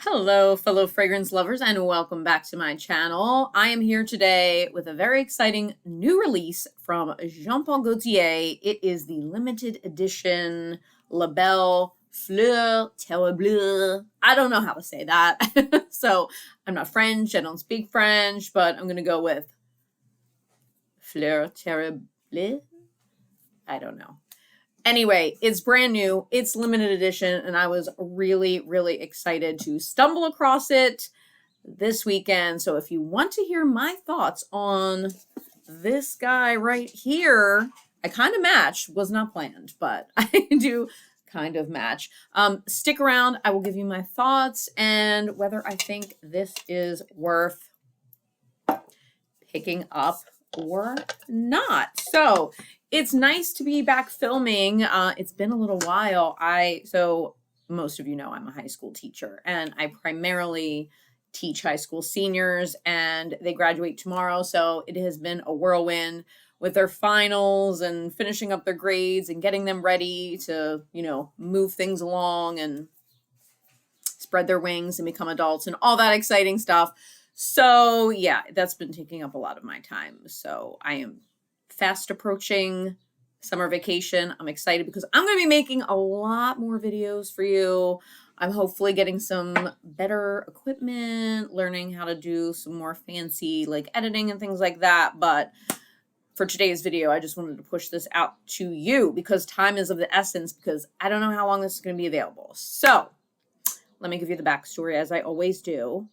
Hello, fellow fragrance lovers, and welcome back to my channel. I am here today with a very exciting new release from Jean-Paul Gaultier. It is the limited edition Belle Fleur Terrible. I don't know how to say that. So I'm not French. I don't speak French, but I'm going to go with Fleur Terrible. I don't know. Anyway, it's brand new, it's limited edition, and I was really, really excited to stumble across it this weekend. So if you want to hear my thoughts on this guy right here, I kind of match, was not planned, but I do kind of match. Stick around, I will give you my thoughts and whether I think this is worth picking up or not. So it's nice to be back filming. It's been a little while. So most of you know I'm a high school teacher, and I primarily teach high school seniors, and they graduate tomorrow. So it has been a whirlwind with their finals and finishing up their grades and getting them ready to, move things along and spread their wings and become adults and all that exciting stuff. So yeah, that's been taking up a lot of my time. So I am fast approaching summer vacation. I'm excited because I'm going to be making a lot more videos for you. I'm hopefully getting some better equipment, learning how to do some more fancy like editing and things like that. But for today's video, I just wanted to push this out to you because time is of the essence, because I don't know how long this is going to be available. So let me give you the backstory as I always do.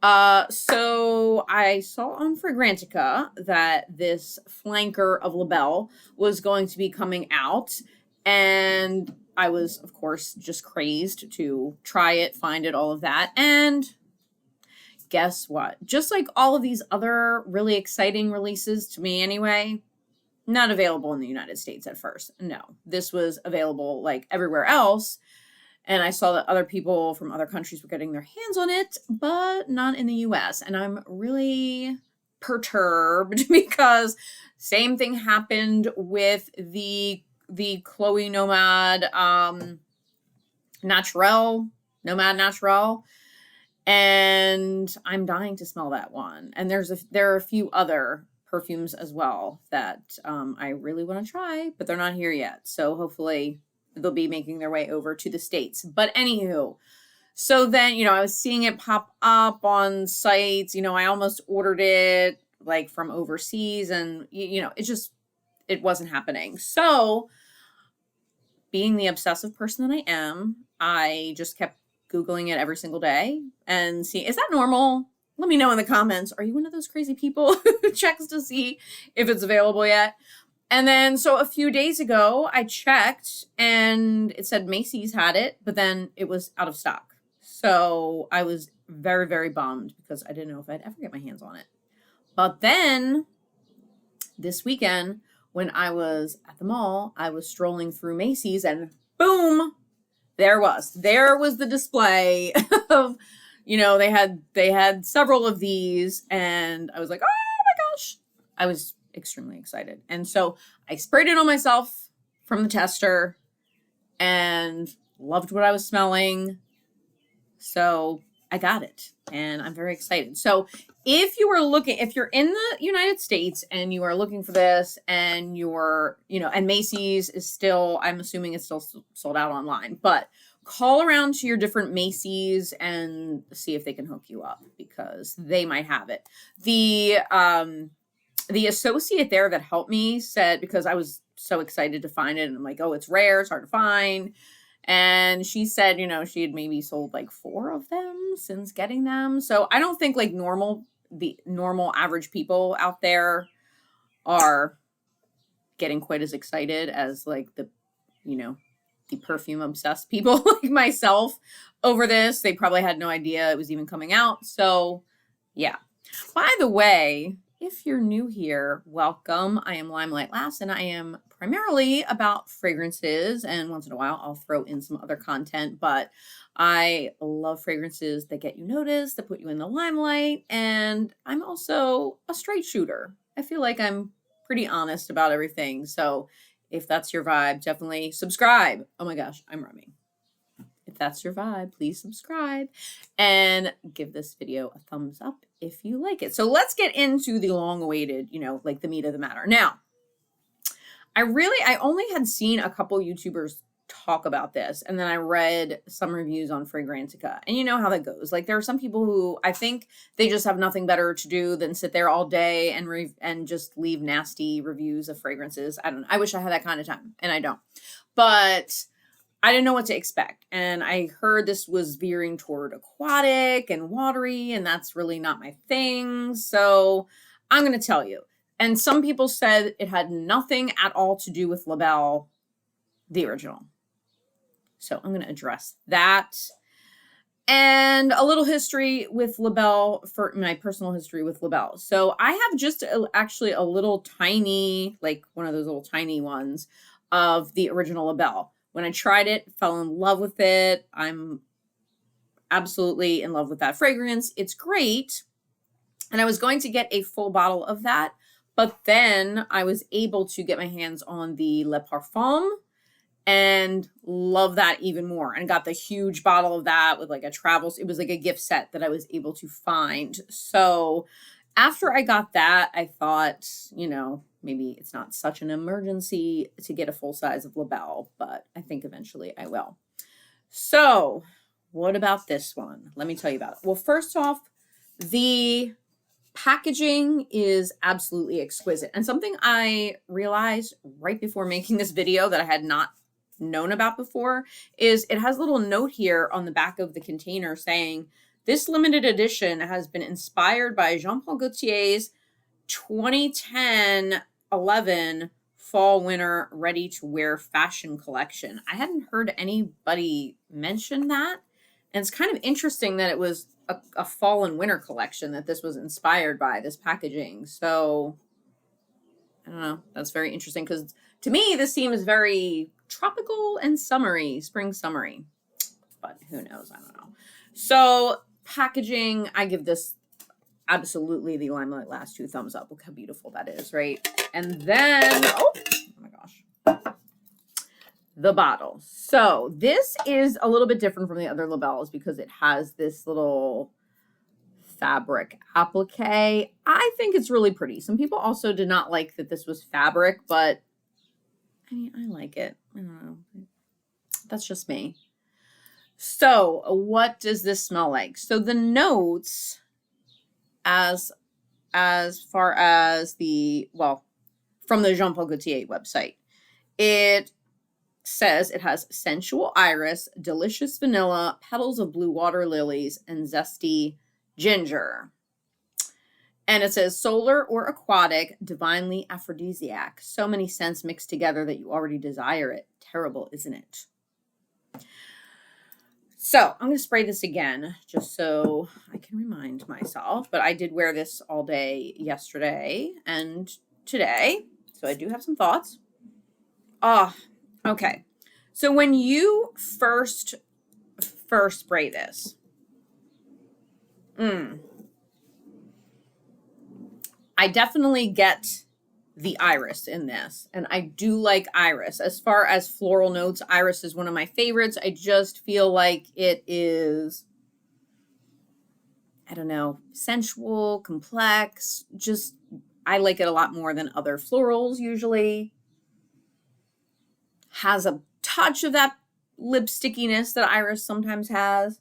So I saw on Fragrantica that this flanker of Belle was going to be coming out, and I was, of course, just crazed to try it, find it, all of that. And guess what? Just like all of these other really exciting releases to me anyway, not available in the United States at first. No, this was available like everywhere else. And I saw that other people from other countries were getting their hands on it, but not in the US. And I'm really perturbed because same thing happened with the Chloe Nomad Naturel. And I'm dying to smell that one. And there are a few other perfumes as well that I really want to try, but they're not here yet. So hopefully they'll be making their way over to the States. But anywho, so then, I was seeing it pop up on sites. I almost ordered it like from overseas, and, it wasn't happening. So being the obsessive person that I am, I just kept Googling it every single day and see, is that normal? Let me know in the comments. Are you one of those crazy people who checks to see if it's available yet? And then, so a few days ago, I checked and it said Macy's had it, but then it was out of stock. So I was very, very bummed because I didn't know if I'd ever get my hands on it. But then this weekend, when I was at the mall, I was strolling through Macy's and boom, there was the display of, they had several of these, and I was like, oh my gosh, I was extremely excited. And so I sprayed it on myself from the tester and loved what I was smelling. So I got it and I'm very excited. So if you're in the United States and you are looking for this, and and Macy's is still, I'm assuming it's still sold out online, but call around to your different Macy's and see if they can hook you up, because they might have it. The associate there that helped me said, because I was so excited to find it, and I'm like, oh, it's rare, it's hard to find. And she said, she had maybe sold like 4 of them since getting them. So I don't think like the normal average people out there are getting quite as excited as like the perfume obsessed people like myself over this. They probably had no idea it was even coming out. So yeah. By the way, if you're new here, welcome. I am Limelight Lass, and I am primarily about fragrances, and once in a while I'll throw in some other content, but I love fragrances that get you noticed, that put you in the limelight, and I'm also a straight shooter. I feel like I'm pretty honest about everything, so if that's your vibe, definitely subscribe. Oh my gosh, I'm rhyming. that's your vibe, please subscribe and give this video a thumbs up if you like it. So let's get into the long-awaited, like the meat of the matter. Now, I only had seen a couple YouTubers talk about this, and then I read some reviews on Fragrantica, and you know how that goes. Like, there are some people who I think they just have nothing better to do than sit there all day and just leave nasty reviews of fragrances. I don't know. I wish I had that kind of time, and I don't. But I didn't know what to expect, and I heard this was veering toward aquatic and watery, and that's really not my thing. So I'm going to tell you. And some people said it had nothing at all to do with Belle, the original. So I'm going to address that. And a little history with Belle, for my personal history with Belle. So I have just actually a little tiny, like one of those little tiny ones of the original Belle. When I tried it, fell in love with it. I'm absolutely in love with that fragrance. It's great. And I was going to get a full bottle of that. But then I was able to get my hands on the Le Parfum and love that even more. And got the huge bottle of that with like a travel. It was like a gift set that I was able to find. So after I got that, I thought, maybe it's not such an emergency to get a full size of Belle, but I think eventually I will. So what about this one? Let me tell you about it. Well, first off, the packaging is absolutely exquisite. And something I realized right before making this video that I had not known about before is it has a little note here on the back of the container saying, this limited edition has been inspired by Jean-Paul Gaultier's 2010-11 fall winter ready to wear fashion collection. I hadn't heard anybody mention that. And it's kind of interesting that it was a fall and winter collection that this was inspired by, this packaging. So I don't know. That's very interesting because to me, this seems very tropical and summery, spring summery. But who knows? I don't know. So packaging, I give this absolutely the Limelight Last 2 thumbs up. Look how beautiful that is, right? And then, oh my gosh. The bottle. So this is a little bit different from the other Belles because it has this little fabric applique. I think it's really pretty. Some people also did not like that this was fabric, but I mean, I like it. I don't know. That's just me. So what does this smell like? So the notes as far as from the Jean-Paul Gaultier website, it says it has sensual iris, delicious vanilla, petals of blue water lilies, and zesty ginger. And it says solar or aquatic, divinely aphrodisiac. So many scents mixed together that you already desire it. Terrible, isn't it? So I'm going to spray this again just so I can remind myself. But I did wear this all day yesterday and today. So I do have some thoughts. Okay. So when you first spray this, I definitely get the iris in this, and I do like iris. As far as floral notes, iris is one of my favorites. I just feel like it is, I don't know, sensual, complex. Just, I like it a lot more than other florals usually. Has a touch of that lip stickiness that iris sometimes has.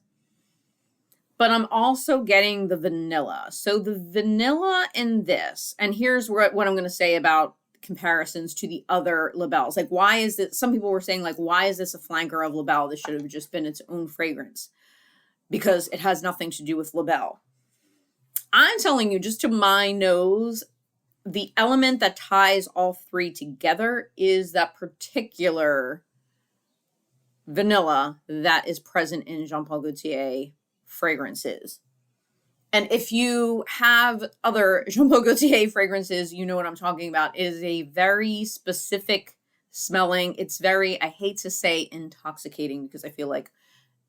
But I'm also getting the vanilla. So the vanilla in this, and here's what I'm going to say about comparisons to the other Belles. Like, why is it, some people were saying, like, why is this a flanker of Belle? This should have just been its own fragrance. Because it has nothing to do with Belle. I'm telling you, just to my nose, the element that ties all three together is that particular vanilla that is present in Jean-Paul Gaultier fragrances. And if you have other Jean-Paul Gaultier fragrances, you know what I'm talking about. It is a very specific smelling. It's very, I hate to say intoxicating because I feel like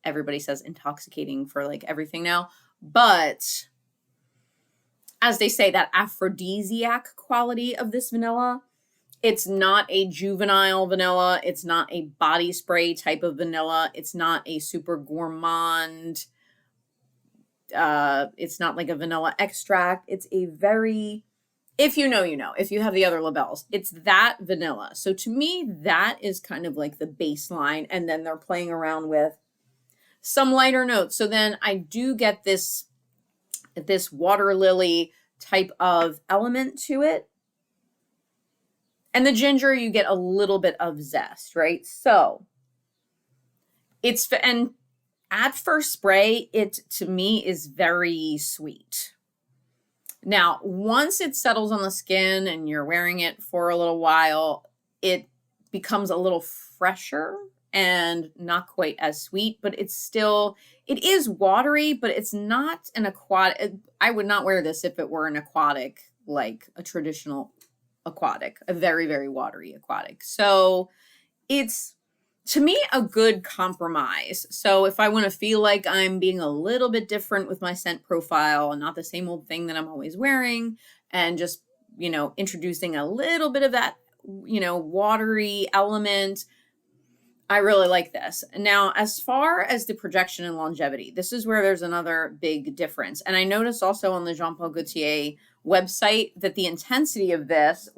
everybody says intoxicating for like everything now. But as they say, that aphrodisiac quality of this vanilla It's not a juvenile vanilla. It's not a body spray type of vanilla. It's not a super gourmand. It's not like a vanilla extract. It's a very, if you know, you know, if you have the other labels, it's that vanilla. So to me, that is kind of like the baseline. And then they're playing around with some lighter notes. So then I do get this water lily type of element to it. And the ginger, you get a little bit of zest, right? So and at first spray, it to me is very sweet. Now, once it settles on the skin and you're wearing it for a little while, it becomes a little fresher and not quite as sweet, but it is watery, but it's not an aquatic. I would not wear this if it were an aquatic, like a traditional aquatic, a very, very watery aquatic. So it's, to me, a good compromise. So if I want to feel like I'm being a little bit different with my scent profile and not the same old thing that I'm always wearing, and just, introducing a little bit of that, watery element, I really like this. Now, as far as the projection and longevity, this is where there's another big difference. And I noticed also on the Jean Paul Gaultier website that the intensity of this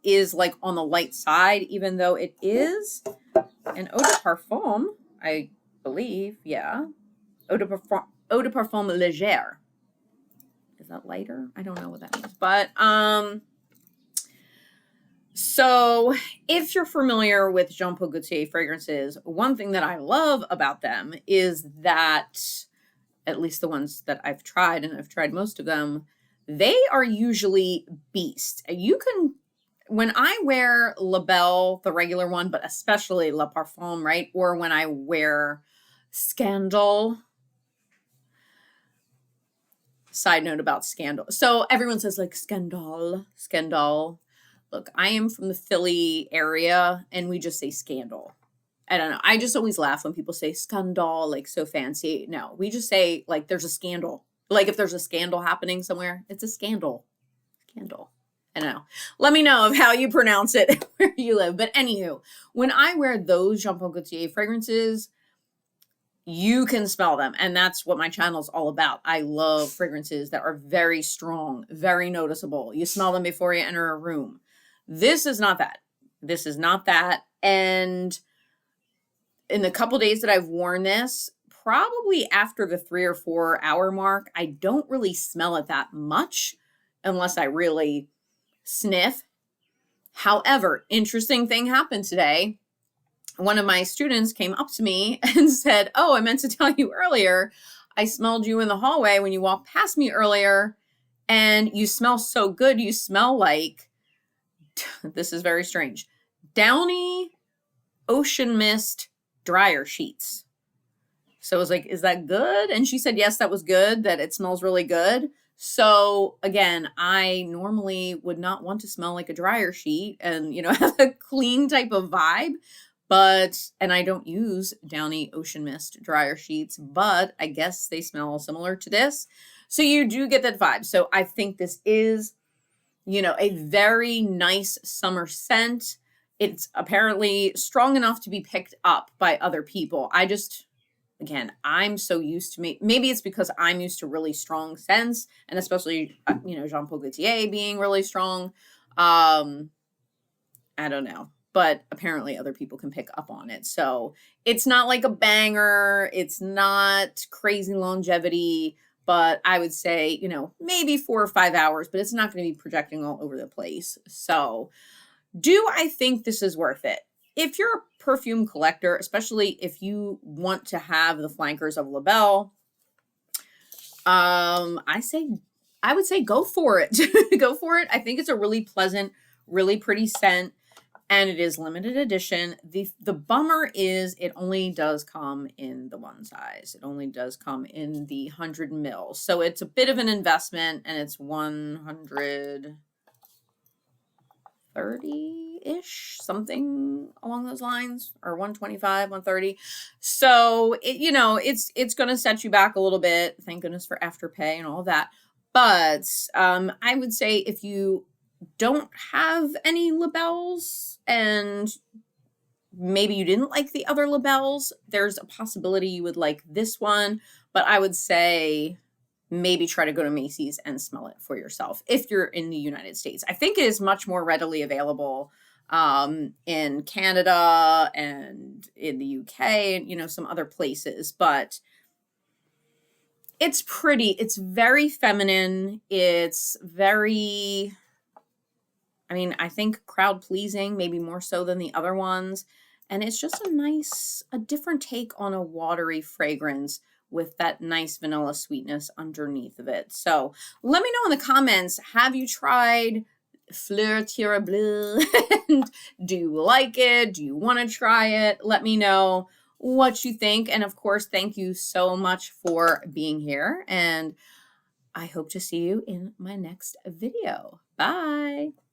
is like on the light side, even though it is an eau de parfum, I believe. Yeah. Eau de parfum légère. Is that lighter? I don't know what that means. But, so if you're familiar with Jean Paul Gaultier fragrances, one thing that I love about them is that, at least the ones that I've tried, and I've tried most of them, they are usually beast. When I wear La Belle, the regular one, but especially La Parfum, right? Or when I wear Scandal. Side note about Scandal. So everyone says like Scandal. Look, I am from the Philly area and we just say Scandal. I don't know. I just always laugh when people say Scandal, like so fancy. No, we just say like there's a scandal. Like if there's a scandal happening somewhere, it's a scandal. Scandal. I don't know. Let me know of how you pronounce it where you live. But anywho, when I wear those Jean Paul Gaultier fragrances, you can smell them. And that's what my channel is all about. I love fragrances that are very strong, very noticeable. You smell them before you enter a room. This is not that. This is not that. And in the couple days that I've worn this, probably after the 3 or 4 hour mark, I don't really smell it that much unless I really sniff. However, interesting thing happened today. One of my students came up to me and said, "Oh, I meant to tell you earlier, I smelled you in the hallway when you walked past me earlier, and you smell so good. You smell like," this is very strange, Downy Ocean Mist dryer sheets. So I was like, "Is that good?" And she said, "Yes, that was good, that it smells really good." So again, I normally would not want to smell like a dryer sheet and, have a clean type of vibe. And I don't use Downy Ocean Mist dryer sheets, but I guess they smell similar to this. So you do get that vibe. So I think this is, a very nice summer scent. It's apparently strong enough to be picked up by other people. Again, I'm so used to maybe it's because I'm used to really strong scents, and especially, Jean Paul Gaultier being really strong. I don't know. But apparently other people can pick up on it. So it's not like a banger. It's not crazy longevity, but I would say, maybe 4 or 5 hours, but it's not going to be projecting all over the place. So do I think this is worth it? If you're a perfume collector, especially if you want to have the flankers of La Belle, I would say go for it. Go for it. I think it's a really pleasant, really pretty scent. And it is limited edition. The bummer is it only does come in the one size. It only does come in the 100 ml. So it's a bit of an investment, and it's 130-ish, something along those lines, or 125, 130. So it's going to set you back a little bit. Thank goodness for Afterpay and all of that. But I would say if you don't have any labels and maybe you didn't like the other labels, there's a possibility you would like this one, but I would say maybe try to go to Macy's and smell it for yourself if you're in the United States. I think it is much more readily available in Canada and in the UK and, you know, some other places, but it's pretty. It's very feminine. It's very, I mean, I think crowd pleasing, maybe more so than the other ones. And it's just a different take on a watery fragrance with that nice vanilla sweetness underneath of it. So let me know in the comments, have you tried Fleur Terrible? And do you like it? Do you want to try it? Let me know what you think. And of course, thank you so much for being here. And I hope to see you in my next video. Bye.